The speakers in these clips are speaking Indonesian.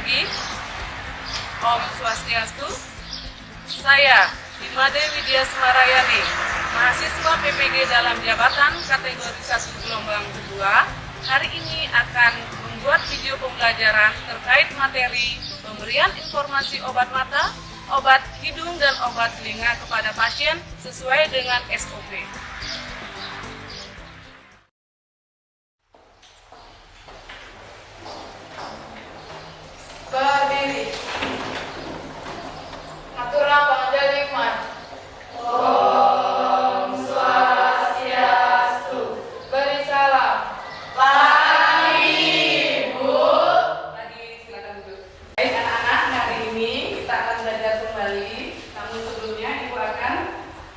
pagi. Om Swastiastu. Saya Himade Widya Semarayani, mahasiswa PPG dalam jabatan kategori 1 gelombang kedua, hari ini akan membuat video pembelajaran terkait materi pemberian informasi obat mata, obat hidung, dan obat telinga kepada pasien sesuai dengan SOP. Berdiri. Aturna panjalingman. Om Swastiastu. Beri salam. Pagi, Ibu. Lagi silakan duduk. Baik anak-anak, hari ini kita akan belajar kembali. Namun sebelumnya Ibu akan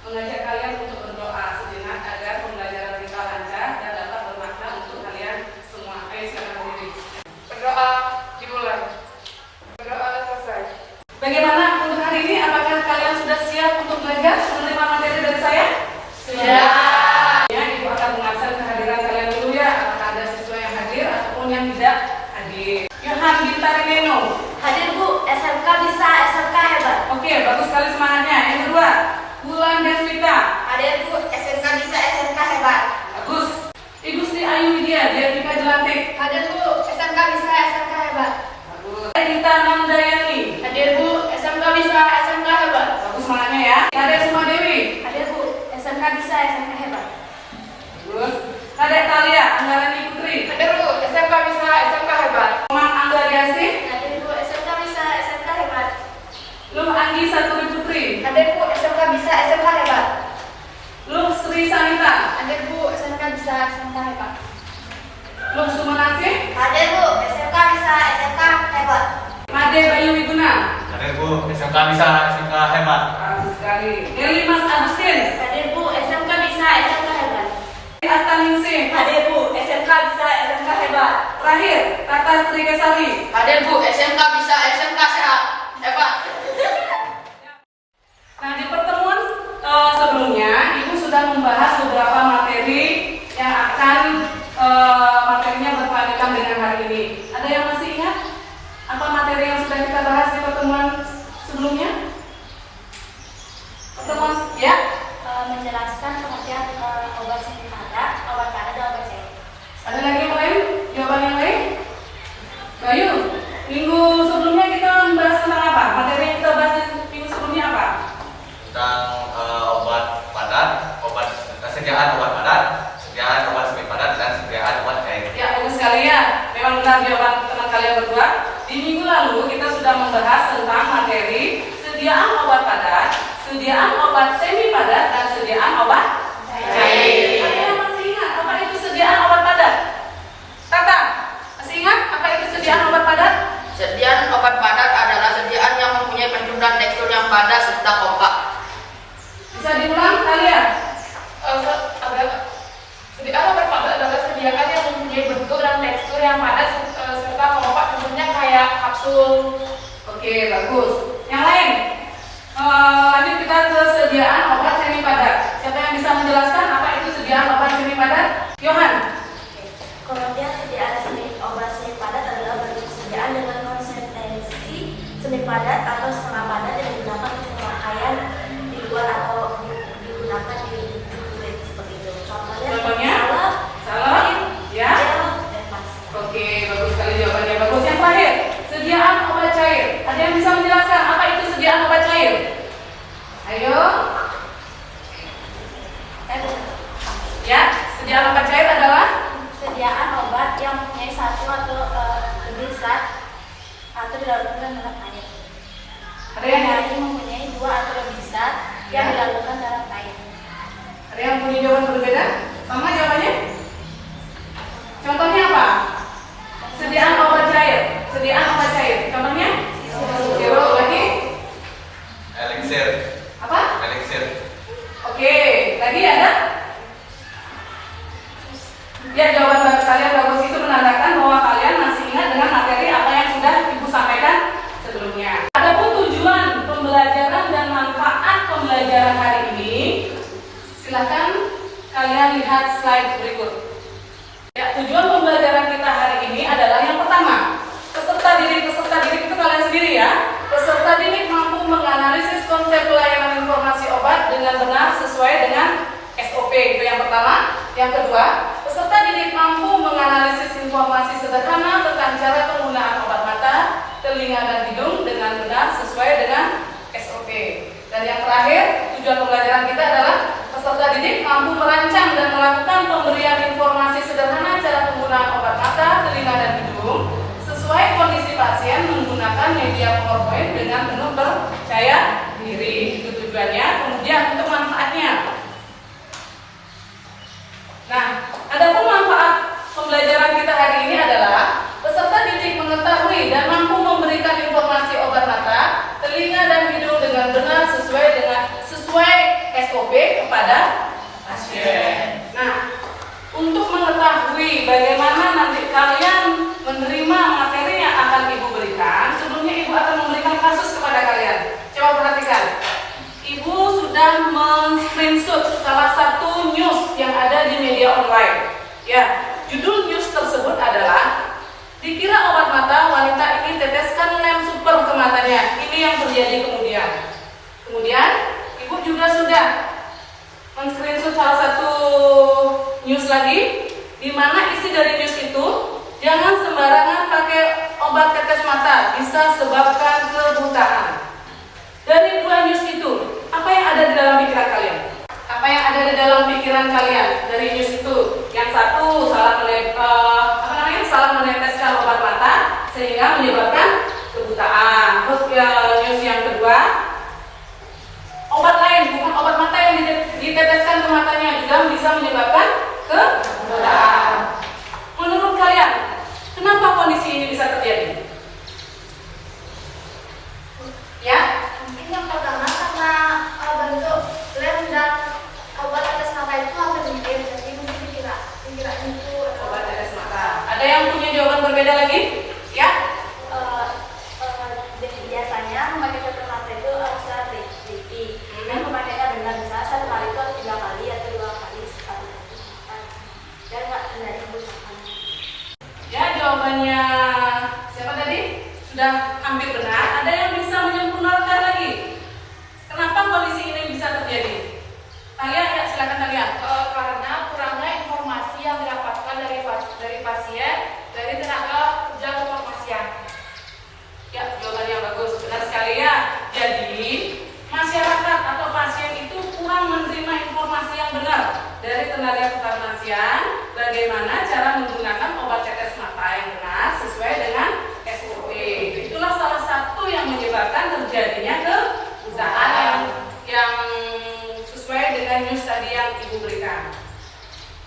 mengajak kalian untuk berdoa sejenak agar pembelajaran kita lancar dan dapat bermakna untuk kalian semua. Ayo silakan berdiri. Berdoa dimulai. Berdoa selesai. Bagaimana untuk hari ini? Apakah kalian sudah siap untuk belajar menerima materi dari saya? Sudah. Ya, Ibu akan mengatur kehadiran kalian dulu ya. Apakah ada siswa yang hadir ataupun yang tidak hadir? Yohan Gintari Neno. Hadir Bu, SMK bisa, SMK hebat. Oke, bagus sekali semangatnya. Yang kedua, Bulan Deswita. Hadir Bu, SMK bisa, SMK hebat. Bagus. Ibu Sri Ayu Widya, Diatika Jelantik. Hadir Bu, SMK bisa, SMK hebat. Bagus. Edita Namdayani. Hadir Bu, SMK bisa, SMK hebat. Bagus semangatnya ya. Kadek Sumadewi. Hadir Bu, SMK bisa, SMK hebat. Bagus. Kadek Talia Anggarani Putri. Hadir Bu, SMK bisa, SMK hebat. Mak Angga Diasih. Hadir Bu, SMK bisa, SMK hebat. Luh Anggi Saturi Putri. Hadir Bu, SMK bisa, SMK hebat. Luh Sri Sanita. Hadir Bu, SMK bisa, SMK hebat. Luh Sumanasih. Hadir Bu, SMK bisa, SMK hebat. Made Bayu Wiguna. Hadir Bu, SMK bisa, SMK hebat. Bagus sekali. Deli Mas Agustin. Hadir Bu, SMK bisa, SMK hebat. Atta Ningsih. Hadir Bu, SMK bisa, SMK hebat. Terakhir, Tata Sri Kesari. Hadir Bu, SMK bisa, SMK sehat. Hebat. Nah, di pertemuan sebelumnya, Ibu sudah membahas beberapa materi yang akan materinya berkaitan dengan hari ini. Ada yang masih ingat apa materi yang sudah kita bahas di pertemuan sebelumnya? Pertemuan, ya? Menjelaskan pengertian obat sindikata, obat pada dan obat cair. Ada lagi yang lain? Jawaban yang lain? Bayu, minggu sebelumnya kita membahas tentang apa? Materi yang kita bahas di minggu sebelumnya apa? Tentang obat padat, kesediaan obat padat, sediaan obat semi padat, dan sediaan obat cair. Ya, bagus sekali ya. Memang benar jawaban teman kalian berdua. Di minggu lalu kita sudah membahas tentang materi sediaan obat padat, sediaan obat semi padat, dan sediaan obat cair. Ada yang masih ingat apa itu sediaan obat padat? Tata, masih ingat apa itu sediaan obat padat? Sediaan obat padat adalah sediaan yang mempunyai bentuk dan tekstur yang padat serta kompak. Bisa diulang kalian? Sediaan obat padat adalah sediaan yang mempunyai bentuk dan tekstur yang padat serta kompak, tentunya kayak kapsul. Oke, bagus. Yang lain? Lanjut kita ke sediaan obat semi padat. Siapa yang bisa menjelaskan apa itu sediaan obat semi padat? Yohan. Pengertian sediaan obat semi padat adalah bentuk sediaan dengan konsistensi semi padat atau setengah padat yang digunakan untuk pemakaian di luar atau digunakan di kulit seperti itu. Contohnya? salep, Salep, ya. gel, dan masker. Oke, bagus sekali jawabannya. Bagus. Yang terakhir, sediaan obat cair. Ada yang bisa menjelaskan apa itu sediaan obat cair? Ayo. Ya, sediaan obat cair adalah Sediaan obat yang mempunyai satu atau lebih zat atau dilakukan dalam air. ada yang Yang mempunyai dua atau lebih zat yang dilakukan dalam air. ada yang punya jawaban berbeda? Sama jawabannya? Contohnya apa? Sediaan obat cair. Sediaan obat cair. Contohnya? Sirup lagi? Elixir, Apa? elixir. Oke, lagi ada? Ya, jawaban kalian bagus itu menandakan bahwa kalian masih ingat dengan materi apa yang sudah Ibu sampaikan sebelumnya. Adapun tujuan pembelajaran dan manfaat pembelajaran hari ini, silakan kalian lihat slide berikut. Ya, tujuan pembelajaran kita hari ini adalah yang pertama, peserta didik konsep pelayanan informasi obat dengan benar sesuai dengan SOP, itu yang pertama. Yang kedua, peserta didik mampu menganalisis informasi sederhana tentang cara penggunaan obat mata, telinga, dan hidung dengan benar sesuai dengan SOP. Dan yang terakhir, tujuan pembelajaran kita adalah peserta didik mampu merancang dan melakukan pemberian informasi sederhana cara penggunaan obat mata, telinga, dan hidung sesuai kondisi pasien menggunakan media PowerPoint dengan penuh percaya diri. Itu tujuannya. Kemudian untuk manfaatnya. Nah, adapun manfaat pembelajaran kita hari ini adalah peserta didik mengetahui dan mampu memberikan informasi obat mata, telinga, dan hidung dengan benar sesuai SOP kepada pasien. Nah, untuk mengetahui bagaimana nanti kalian menerima materi yang akan Ibu berikan, sebelumnya Ibu akan memberikan kasus kepada kalian. Coba perhatikan. Ibu sudah men-screenshot salah satu news yang ada di media online. Ya, judul news tersebut adalah dikira obat mata, wanita ini teteskan lem super ke matanya. Ini yang terjadi kemudian. Kemudian, Ibu juga sudah men-screenshot salah satu news lagi, di mana isi dari news itu, jangan sembarangan pakai obat tetes mata, bisa sebabkan kebutaan. Dari dua news itu, apa yang ada di dalam pikiran kalian? Apa yang ada di dalam pikiran kalian dari news itu? Yang satu salah meneteskan obat mata sehingga menyebabkan kebutaan. Terus news yang kedua, obat lain bukan obat mata yang diteteskan ke matanya juga bisa menyebabkan kebutaan. Menurut kalian, kenapa kondisi ini bisa terjadi? Ya? Mungkin yang pertama karena bentuk lem dan obat tetes mata itu hampir mirip, jadi mungkin dikira itu Obat tetes mata. Ada yang punya jawaban berbeda lagi? Ya? biasanya memakai tetes mata itu harus teliti dan pemakaiannya benar, misalnya satu kali itu harus 3 kali atau 2 kali sekali dan nggak hindari kebutuhan. Ya, jawabannya siapa tadi? Sudah hampir benar. Ada yang bisa menyempurnakan lagi. Kenapa kondisi ini bisa terjadi? Talia, ya silakan Talia. Karena kurangnya informasi yang didapatkan dari pasien dari tenaga kerja kefarmasian. Ya, jawaban yang bagus. Benar sekali ya. Jadi, masyarakat atau pasien itu kurang menerima informasi yang benar dari tenaga kefarmasian bagaimana cara menggunakan obat tetes mata yang benar sesuai dengan SOP. Itulah salah satu yang menyebabkan terjadinya kebutaan yang sesuai dengan news tadi yang Ibu berikan.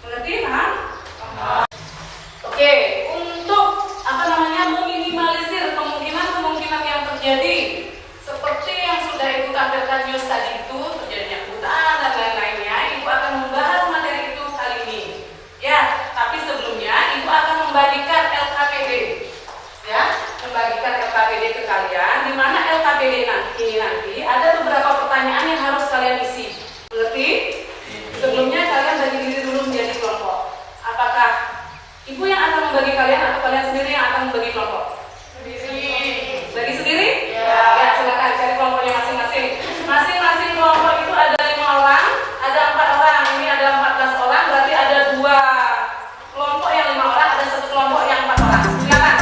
Mengerti, paham? Oke, untuk meminimalisir kemungkinan yang terjadi seperti yang sudah Ibu tampilkan news tadi itu, terjadinya kebutaan dan lain-lainnya, Ibu akan membahas materi itu kali ini. Ya, tapi sebelumnya Ibu akan membagikan LKPD. Ya, membagikan LKPD ke kalian, di mana LKPD ini nanti ada beberapa pertanyaan yang harus kalian isi. Mengerti? Sebelumnya kalian bagi diri dulu menjadi kelompok. Apakah Ibu yang akan membagi kalian atau kalian sendiri yang akan membagi kelompok? Bagi sendiri? Ya, silakan cari kelompoknya masing-masing. Masing-masing kelompok itu ada 5 orang, ada 4 orang. Ini ada 14 orang, berarti ada 2 kelompok yang 5 orang, ada 1 kelompok yang 4 orang. Silakan.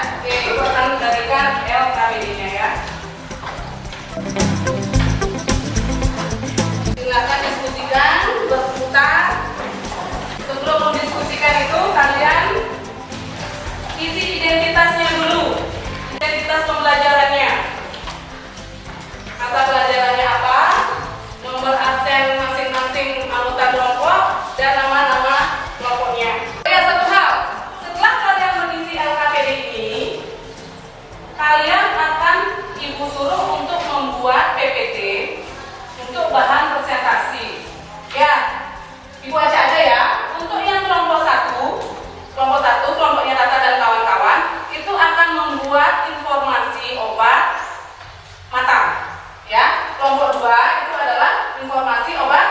Oke, Ibu akan memberikan LKPD-nya ya. Silakan diskusikan, berputar. Sebelum mendiskusikan itu, kalian isi identitasnya dulu. Identitas pembelajarannya. Mata pelajarannya apa? Nomor absen masing-masing anggota kelompok dan nama-nama kelompoknya. Ya, satu hal. Setelah kalian mengisi LKPD ini, kalian akan Ibu suruh untuk membuat PPT untuk bahan presentasi. Ya, Ibu baca aja ya. Untuk yang kelompok 1, kelompoknya Tata dan kawan-kawan, itu akan membuat informasi obat mata. Ya, kelompok 2 itu adalah informasi obat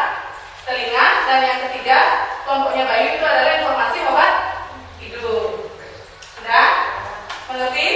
telinga, dan yang ketiga, kelompoknya Bayu itu adalah informasi obat hidung. Sudah? Mengerti?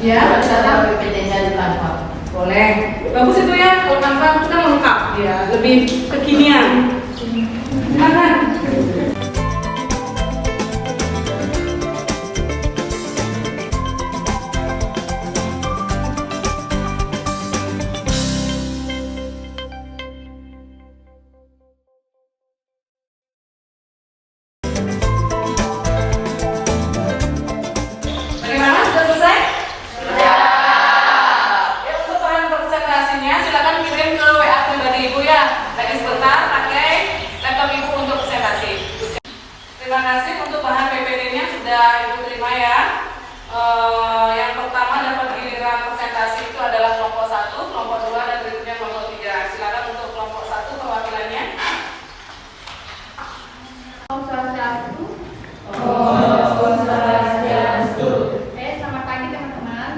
Ya, Cara PPT-nya di kantor. Boleh. Bagus itu ya, kalau Canva kita lengkap ya, lebih kekinian. Silakan. Bagaimana? Sudah selesai? Sudah. Ya, untuk bahan presentasinya silakan kirim ke WA pribadi Ibu ya. Lagi sebentar pakai laptop Ibu untuk presentasi. Terima kasih untuk bahan PPT-nya sudah Ibu terima ya. Yang pertama dapat giliran presentasi itu adalah kelompok 1, kelompok 2, dan berikutnya kelompok 3. Silakan untuk kelompok 1 perwakilannya. Om Swastiastu. Selamat pagi teman-teman.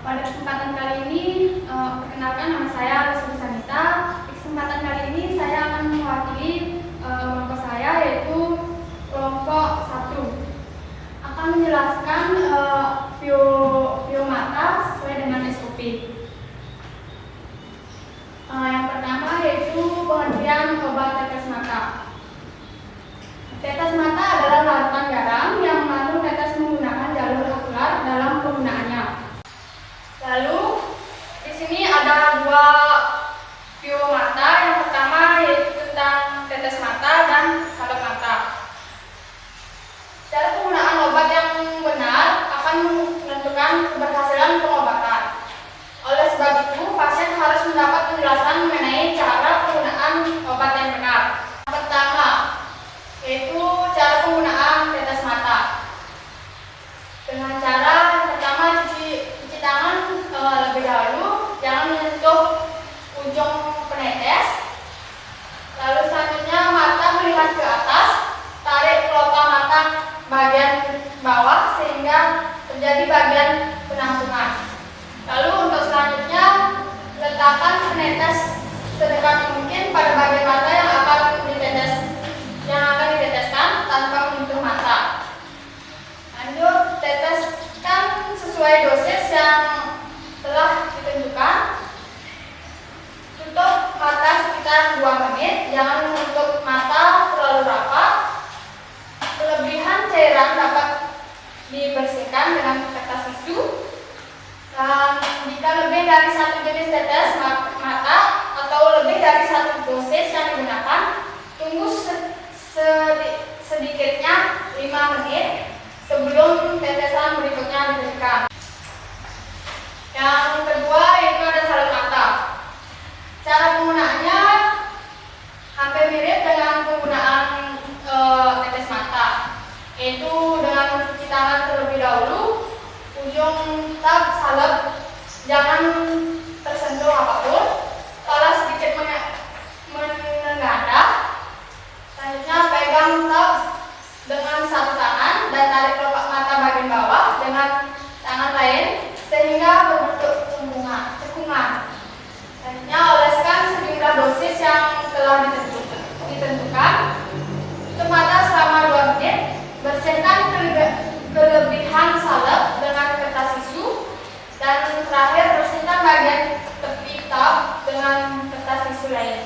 Pada kesempatan kali ini, perkenalkan nama saya Rusli Sanita. Di kesempatan kali ini saya akan mewakili kelompok saya, yaitu kelompok 1. Akan menjelaskan biomata sesuai dengan SOP. Yang pertama yaitu pengertian obat tetes mata. Tetes mata adalah larutan garam yang mengandung tetes menggunakan jalur akular dalam penggunaannya. Lalu di sini ada 2 biomata. Yang pertama yaitu tentang tetes mata dan salep mata. Cara penggunaan obat yang benar akan menentukan keberhasilan pengobatan. Oleh sebab itu, pasien harus mendapat penjelasan mengenai cara penggunaan obat yang benar. Yang pertama yaitu cara penggunaan tetes mata. Dengan cara yang pertama cuci tangan lebih dahulu, jangan menyentuh ujung penetes. Lalu selanjutnya mata melihat ke atas, tarik kelopak mata bagian bawah sehingga terjadi bagian penampungan. Lalu untuk selanjutnya letakkan penetes sedekat mungkin pada bagian mata yang akan diteteskan tanpa menyentuh mata. Lanjut, teteskan sesuai dosis yang telah ditentukan. Tutup mata sekitar 2 menit, jangan menutup mata terlalu rapat. Kelebihan cairan dapat dibersihkan dengan kertas tisu. Dan jika lebih dari 1 jenis tetes mata atau lebih dari 1 dosis yang digunakan, tunggu sedikitnya 5 menit sebelum tetesan berikutnya diberikan. Yang kedua yaitu ada salep mata. Cara penggunaannya hampir mirip dengan penggunaan tetes mata, yaitu dengan mencuci tangan terlebih dahulu. Ujung tab salep jangan tersentuh apapun. Kalau sedikit menengadah. Selanjutnya pegang tab dengan 1 tangan dan tarik kelopak mata bagian bawah dengan tangan lain sehingga berbentuk cekungan. Selanjutnya oleskan sejumlah dosis yang telah ditentukan. Tutup mata selama 2 menit. Bersihkan kelebihan salep dengan kertas tisu. Dan terakhir bersihkan bagian tepi tab dengan kertas tisu lain.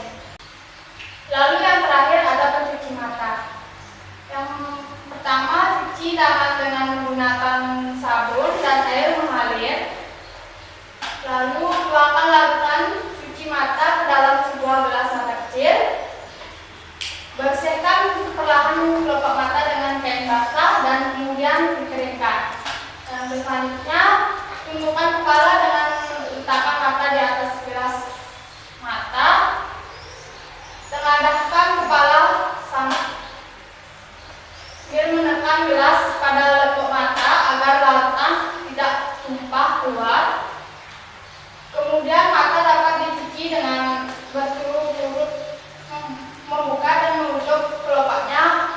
Lalu yang terakhir ada pencuci mata. Yang pertama, cuci tangan dengan menggunakan sabun dan air mengalir. Lalu tuangkan larutan cuci mata ke dalam sebuah gelas mata kecil. Bersihkan perlahan kelopak mata dengan kain basah dan kemudian dikeringkan. Dan selanjutnya, tundukkan kepala dengan letakkan mata di atas gelas mata. Tengadahkan kepala sambil menekan gelas pada lekuk mata agar larutan tidak tumpah keluar. Kemudian mata dapat dicuci dengan berturut-turut membuka dan menutup kelopaknya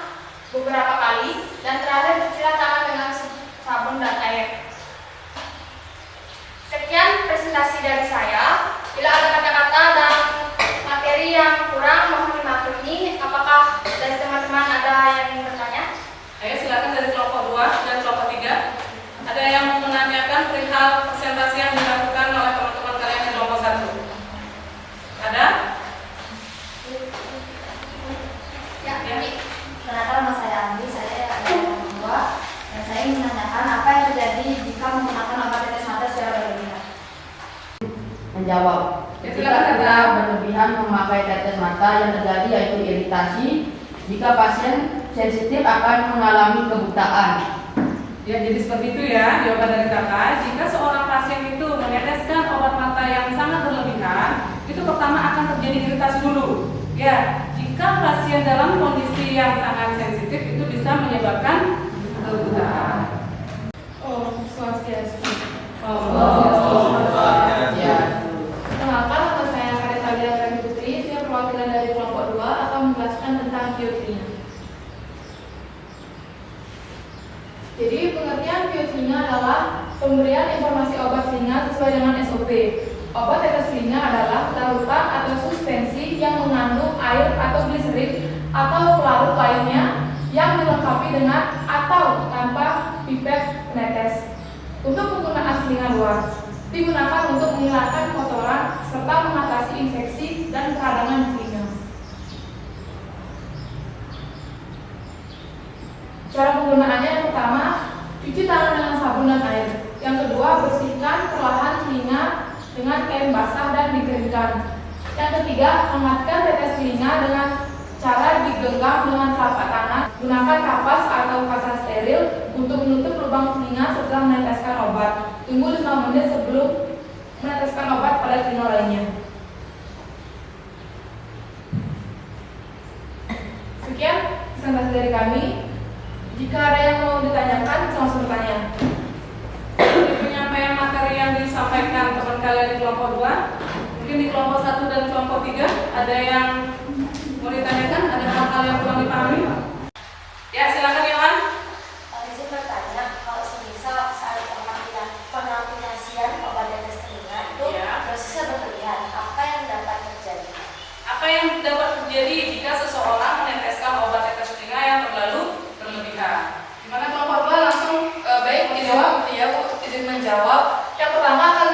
beberapa kali. Dan terakhir cucilah tangan dengan sabun dan air. Sekian presentasi dari saya. Bila ada kata-kata dan materi yang kurang mohon dimaklumi. Apakah dari teman-teman ada yang ingin bertanya? Ayo silakan dari kelompok 2 dan kelompok 3. Ada yang mau menanyakan perihal hal presentasi yang dilakukan oleh teman-teman kalian di kelompok 1? Ada? Ya, ini. Perkenalkan nama saya Andi, saya adalah kelompok 2 dan saya ingin menanyakan apa yang terjadi jika menggunakan obat tetes mata secara berlebihan. Menjawab. Ya, Jika silakan, kita Kak. berlebihan memakai tetes mata yang terjadi yaitu iritasi, jika pasien sensitif akan mengalami kebutaan. Ya, jadi seperti itu ya jawaban dari kakak. Jika seorang pasien itu meneteskan obat mata yang sangat berlebihan, itu pertama akan terjadi iritasi dulu. Ya, jika pasien dalam kondisi yang sangat sensitif itu bisa menyebabkan kebutaan. Om Swastiastu. Ya. Perkenalkan, nama saya Karita Liana Putri. Saya perwakilan dari kelompok 2 akan menjelaskan tentang biokimia. Jadi pengertian biokimia adalah pemberian informasi obat telinga sesuai dengan SOP. Obat tetes telinga adalah larutan atau suspensi yang mengandung air atau gliserin atau pelarut lainnya yang dilengkapi dengan atau tanpa pipet penetes. Untuk penggunaan telinga luar, digunakan untuk menghilangkan kotoran serta mengatasi infeksi dan peradangan telinga. Cara penggunaannya yang pertama, cuci tangan dengan sabun dan air. Yang kedua, bersihkan perlahan telinga dengan kain basah dan dikeringkan. Yang ketiga, hangatkan tetes telinga dengan cara digenggam dengan telapak tangan. Gunakan kapas atau kasan steril untuk menutup lubang telinga setelah meneteskan obat. Tunggu 5 menit sebelum meneteskan obat pada telinga lainnya. Sekian presentasi dari kami. Jika ada yang mau ditanyakan, langsung bertanya. Di penyampaian materi yang disampaikan teman kalian di kelompok 2, mungkin di kelompok 1 dan kelompok 3 ada yang mau ditanyakan, ada hal-hal yang kurang dipahami? Ya, silakan Yohan. Izin bertanya, kalau semisal saat pengaplikasian obat tetes telinga itu Ya. dosisnya berlebihan, apa yang dapat terjadi? Apa yang dapat terjadi jika seseorang meneteskan obat tetes telinga yang terlalu berlebihan? Gimana kelompok 2 langsung baik dijawab? Iya, Bu, izin menjawab. Yang pertama akan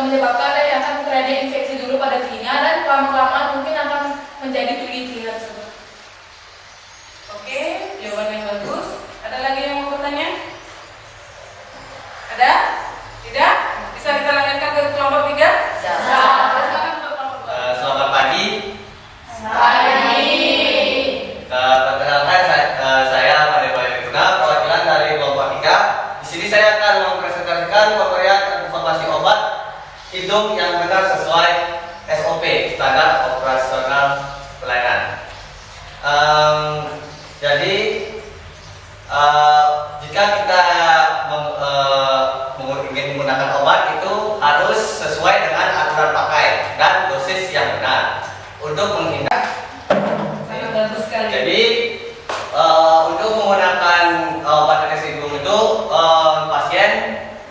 menyebabkan akan terjadi infeksi dulu pada telinga dan lama-kelamaan mungkin akan menjadi tuli telinga tersebut. Oke, jawaban yang bagus. Ada lagi yang mau bertanya? Ada? Tidak? Bisa kita lanjutkan ke kelompok 3? Silakan ke kelompok 2. Selamat pagi. Perkenalkan saya Pada Bayaruna, perwakilan dari kelompok 3. Di sini saya akan mempresentasikan pemberian informasi obat hidung yang benar sesuai SOP (Standar Operasional Pelayanan). Jadi jika kita ingin menggunakan obat itu harus sesuai dengan aturan pakai dan dosis yang benar untuk menghindari. Sangat bagus sekali. Jadi untuk menggunakan obat tetes hidung itu pasien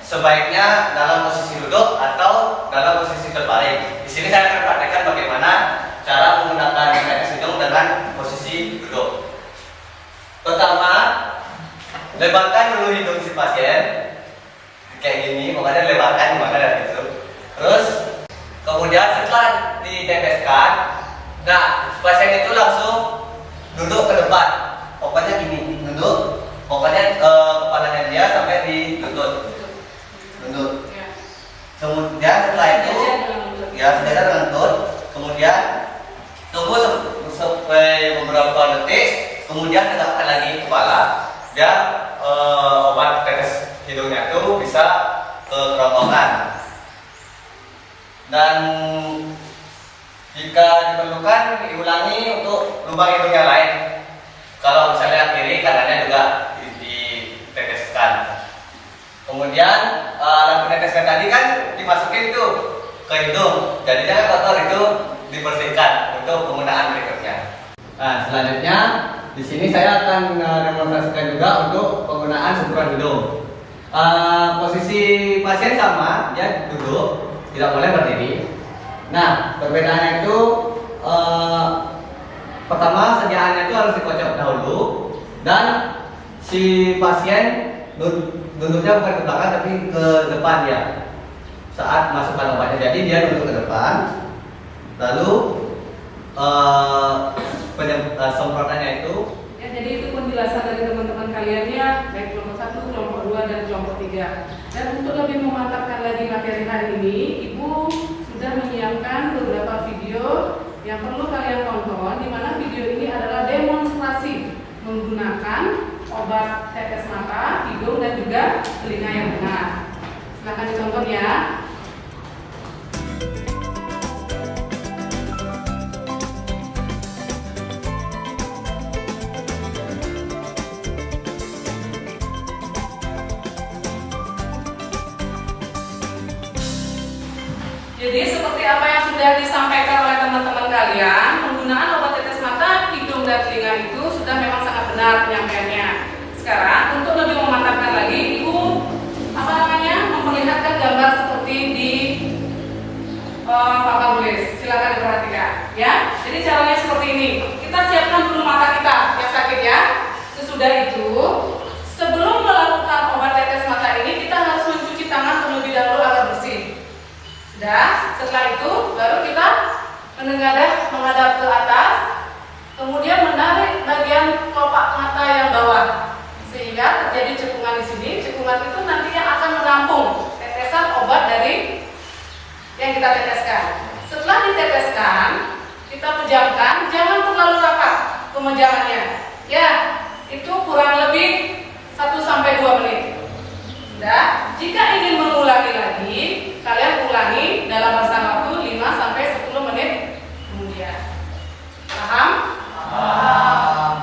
sebaiknya dalam posisi duduk atau dalam posisi terbaring. Di sini saya akan praktekkan bagaimana cara menggunakan tetes hidung dengan posisi duduk. Pertama, lebarkan dulu hidung si pasien kayak gini, pokoknya lebarkan gimana dari itu. Terus kemudian setelah diteteskan, nah pasien itu langsung duduk ke depan, pokoknya gini, duduk, pokoknya kepalanya dia sampai di lutut, duduk. Ya. Kemudian setelah itu, ya sejajar dengan lutut. Kemudian tunggu sampai beberapa detik, kemudian tegakkan lagi kepala, dan obat tetes hidungnya itu bisa ke kerongkongan. Dan jika diperlukan diulangi untuk lubang hidung yang lain. Kalau misalnya kiri, kanannya juga diteteskan. Kemudian alat peneteskan tadi kan dimasukin tuh ke hidung, jadinya kotor itu dibersihkan untuk penggunaan berikutnya. Nah, selanjutnya di sini saya akan demonstrasikan juga untuk penggunaan semprotan hidung. Posisi pasien sama, dia duduk, tidak boleh berdiri. Nah, perbedaannya itu pertama sediaannya itu harus dikocok dahulu dan si pasien nunduknya bukan ke belakang tapi ke depan ya. Saat masukkan obatnya, jadi dia nunduk ke depan, lalu semprotannya itu. Ya, jadi itu penjelasan dari teman-teman kalian ya, baik kelompok 1, kelompok 2, dan kelompok 3. Dan untuk lebih memantapkan lagi materi hari ini, Ibu sudah menyiapkan beberapa video yang perlu kalian tonton, di mana video ini adalah demonstrasi menggunakan obat tetes mata, hidung, dan juga telinga yang benar. Silahkan ditonton ya. Jadi seperti apa yang sudah disampaikan oleh teman-teman kalian, penggunaan obat tetes mata, hidung, dan telinga itu sudah memang sangat benar penyampaiannya. Sekarang untuk lebih memantapkan lagi, Ibu memperlihatkan gambar seperti di papan tulis. Silakan diperhatikan ya. Jadi caranya seperti ini. Kita siapkan dulu mata kita yang sakit ya. Sesudah itu, sebelum melakukan obat tetes mata ini, kita harus mencuci tangan terlebih dahulu agar bersih. Sudah, setelah itu baru kita menghadap ke atas, kemudian menarik bagian kelopak mata yang bawah sehingga terjadi cekungan di sini. Cekungan itu nantinya akan menampung tetesan obat dari yang kita teteskan. Setelah diteteskan, kita pejamkan, jangan terlalu rapat pemejamannya. Ya, itu kurang lebih 1-2 menit. Sudah, jika ingin mengulangi lagi, kalian ulangi dalam rentang waktu 5-10 menit kemudian. Paham? Paham.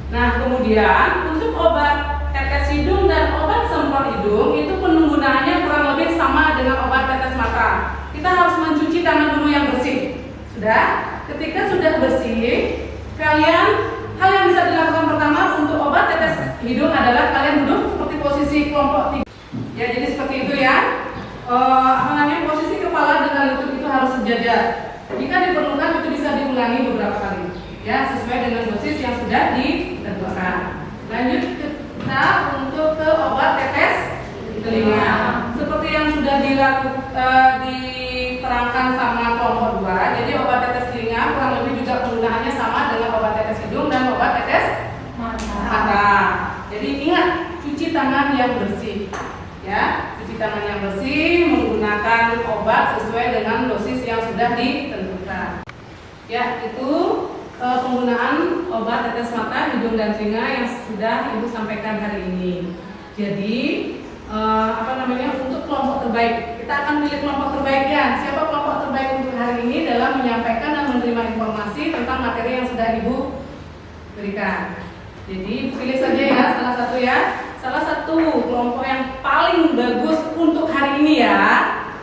Nah, kemudian untuk obat tetes hidung dan obat semprot hidung itu penggunaannya kurang lebih sama dengan obat tetes mata. Kita harus mencuci tangan dulu yang bersih. Sudah? Ketika sudah bersih, hal yang bisa dilakukan pertama untuk obat tetes hidung adalah kalian duduk seperti posisi kelompok 3. Ya, jadi seperti itu ya. Posisi kepala dengan lutut itu harus sejajar. Jika diperlukan itu bisa diulangi beberapa kali. Ya, sesuai dengan dosis yang sudah ditentukan. Lanjut kita untuk ke obat tetes telinga. Seperti yang sudah diterangkan sama kelompok 2. Jadi obat tetes telinga kurang lebih juga penggunaannya sama dengan obat tetes hidung dan obat tetes mata. Jadi ingat, cuci tangan yang bersih. Ya, cuci tangan yang bersih menggunakan obat sesuai dengan dosis yang sudah ditentukan. Ya, itu penggunaan obat tetes mata, hidung, dan telinga yang sudah Ibu sampaikan hari ini. Jadi untuk kelompok terbaik, kita akan pilih kelompok terbaiknya. Siapa kelompok terbaik untuk hari ini dalam menyampaikan dan menerima informasi tentang materi yang sudah Ibu berikan. Jadi pilih saja ya salah satu ya. Salah satu kelompok yang paling bagus untuk hari ini ya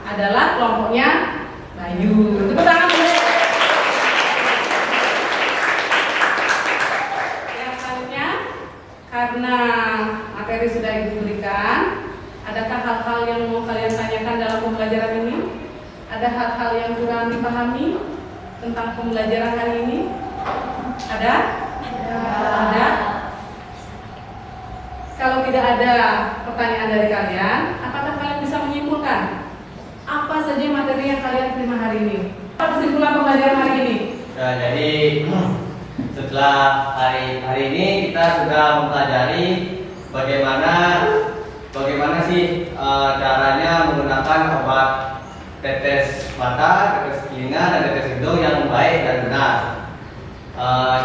adalah kelompoknya Bayu. Tepuk tangan dulu. Yang selanjutnya, karena materi sudah Ibu berikan, adakah hal-hal yang mau kalian tanyakan dalam pembelajaran ini? Ada hal-hal yang kurang dipahami tentang pembelajaran hari ini? Ada? Ada? Kalau tidak ada pertanyaan dari kalian, apakah kalian bisa menyimpulkan apa saja materi yang kalian terima hari ini? Apa kesimpulan pembelajaran hari ini? Nah, jadi setelah hari ini kita sudah mempelajari bagaimana sih caranya menggunakan obat tetes mata, tetes telinga, dan tetes hidung yang baik dan benar.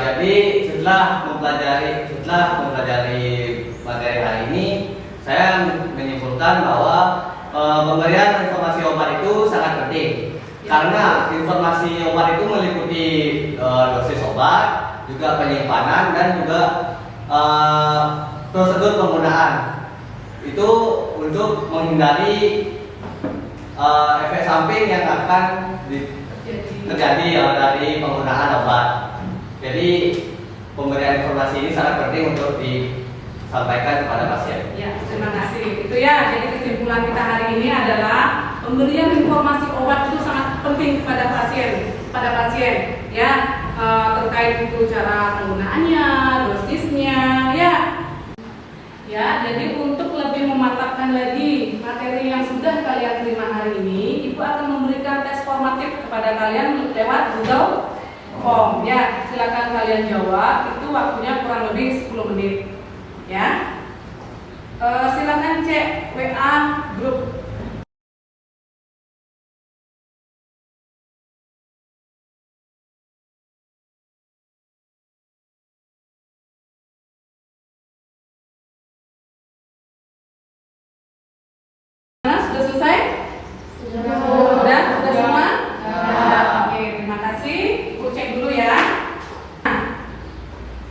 Jadi setelah mempelajari materi hari ini, saya menyimpulkan bahwa pemberian informasi obat itu sangat penting. Karena informasi obat itu meliputi dosis obat, juga penyimpanan, dan juga prosedur penggunaan. Itu untuk menghindari efek samping yang akan terjadi dari penggunaan obat. Jadi pemberian informasi ini sangat penting untuk disampaikan kepada pasien. Ya, terima kasih. Itu ya, jadi kesimpulan kita hari ini adalah pemberian informasi obat itu sangat penting kepada pasien, ya, terkait itu cara penggunaannya, dosisnya, ya. Ya, jadi kalian terima hari ini, Ibu akan memberikan tes formatif kepada kalian lewat Google Form. Ya, silakan kalian jawab. Itu waktunya kurang lebih 10 menit. Ya, silakan cek WA grup. Sudah selesai? Sudah semua? Oke, terima kasih. Ibu cek dulu ya. Nah,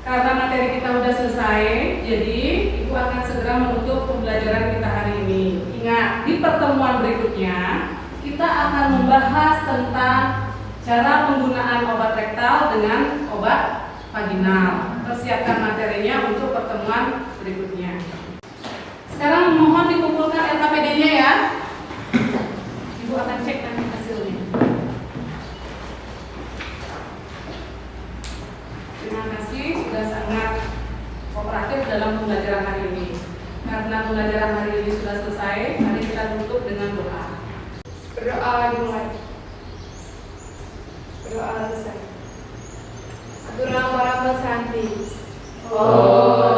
karena materi kita sudah selesai, jadi Ibu akan segera menutup pembelajaran kita hari ini. Ingat, di pertemuan berikutnya kita akan membahas tentang cara penggunaan obat rektal dengan obat vaginal. Persiapkan materinya untuk pertemuan berikutnya. Sekarang mohon dikumpulkan LKPD-nya ya. Ibu akan cek nanti hasilnya. Terima kasih sudah sangat kooperatif dalam pembelajaran hari ini. Karena pembelajaran hari ini sudah selesai, mari kita tutup dengan doa. Berdoa dimulai. Berdoa selesai. Atur nama Santi. Oh.